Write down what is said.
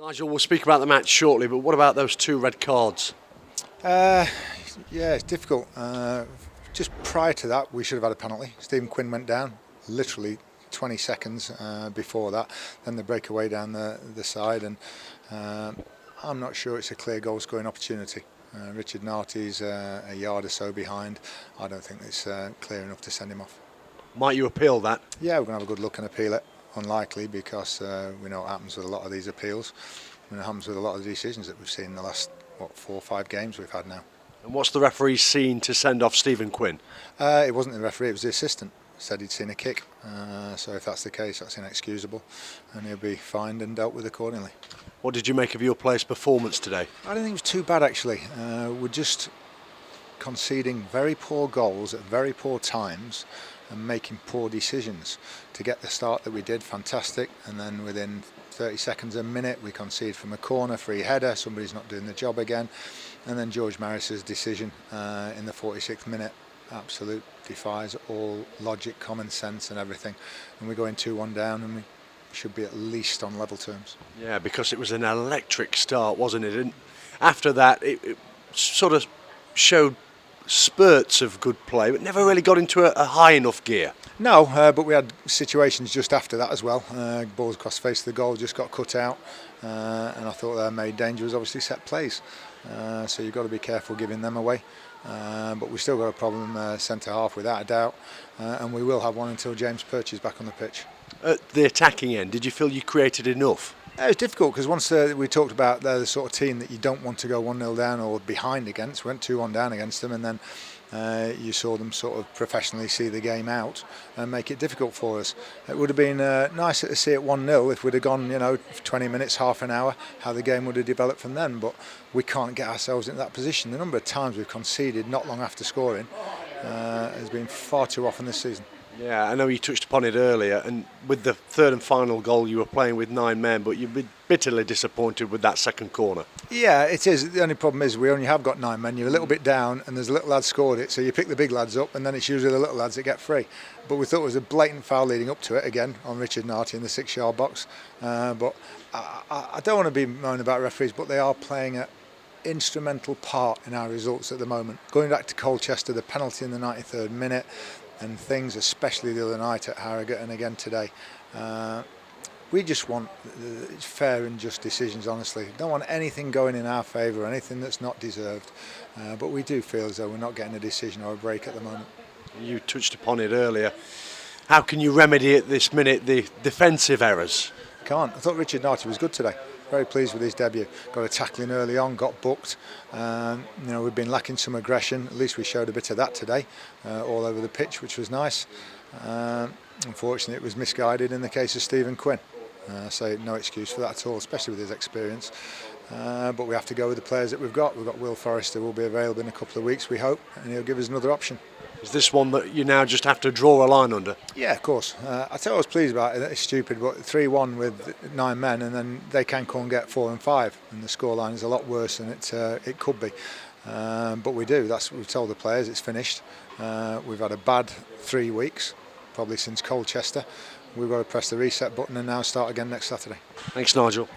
Nigel, we'll speak about the match shortly, but what about those 2 red cards? Yeah, it's difficult. Just prior to that, we should have had a penalty. Stephen Quinn went down, literally 20 seconds before that. Then the breakaway down the side, and I'm not sure it's a clear goal scoring opportunity. Richard Narty's a yard or so behind. I don't think it's clear enough to send him off. Might you appeal that? Yeah, we're going to have a good look and appeal it. Unlikely, because we know what happens with a lot of these appeals, and it happens with a lot of the decisions that we've seen in the last 4 or 5 games we've had now. And what's the referee seen to send off Stephen Quinn? It wasn't the referee, it was the assistant. Said he'd seen a kick, so if that's the case, that's inexcusable, and he'll be fined and dealt with accordingly. What did you make of your players' performance today? I don't think it was too bad, actually. We're just conceding very poor goals at very poor times and making poor decisions. To get the start that we did, fantastic, and then within 30 seconds, a minute, we concede from a corner, free header, somebody's not doing the job again, and then George Maris's decision in the 46th minute absolute defies all logic, common sense and everything, and we're going 2-1 down, and we should be at least on level terms. Yeah, because it was an electric start, wasn't it? And after that, it sort of showed spurts of good play, but never really got into a high enough gear. No, but we had situations just after that as well. Balls across the face of the goal just got cut out, and I thought their main danger was obviously set plays. So you've got to be careful giving them away. But we've still got a problem centre half without a doubt, and we will have one until James Perch is back on the pitch. At the attacking end, did you feel you created enough? It was difficult because once we talked about they're the sort of team that you don't want to go 1-0 down or behind against. We went 2-1 down against them, and then you saw them sort of professionally see the game out and make it difficult for us. It would have been nicer to see it 1-0 if we'd have gone, 20 minutes, half an hour, how the game would have developed from then. But we can't get ourselves in that position. The number of times we've conceded not long after scoring has been far too often this season. Yeah, I know you touched upon it earlier, and with the third and final goal you were playing with 9 men, but you've been bitterly disappointed with that second corner. Yeah, it is. The only problem is we only have got 9 men. You're a little bit down, and there's a little lad scored it, so you pick the big lads up, and then it's usually the little lads that get free. But we thought it was a blatant foul leading up to it, again, on Richard Narty in the 6-yard box. But I don't want to be moaning about referees, but they are playing an instrumental part in our results at the moment. Going back to Colchester, the penalty in the 93rd minute, and things, especially the other night at Harrogate and again today. We just want fair and just decisions, honestly. Don't want anything going in our favour, anything that's not deserved. But we do feel as though we're not getting a decision or a break at the moment. You touched upon it earlier. How can you remedy at this minute the defensive errors? Can't. I thought Richard Narty was good today. Very pleased with his debut. Got a tackling early on, got booked. We've been lacking some aggression. At least we showed a bit of that today, all over the pitch, which was nice. Unfortunately, it was misguided in the case of Stephen Quinn. So no excuse for that at all, especially with his experience. But we have to go with the players that we've got. We've got Will Forrester, who will be available in a couple of weeks, we hope, and he'll give us another option. Is this one that you now just have to draw a line under? Yeah, of course. I tell you what I was pleased about it. It's stupid, but 3-1 with 9 men, and then they can come and get 4 and 5, and the scoreline is a lot worse than it could be. But we do. We've told the players it's finished. We've had a bad 3 weeks, probably since Colchester. We've got to press the reset button and now start again next Saturday. Thanks, Nigel.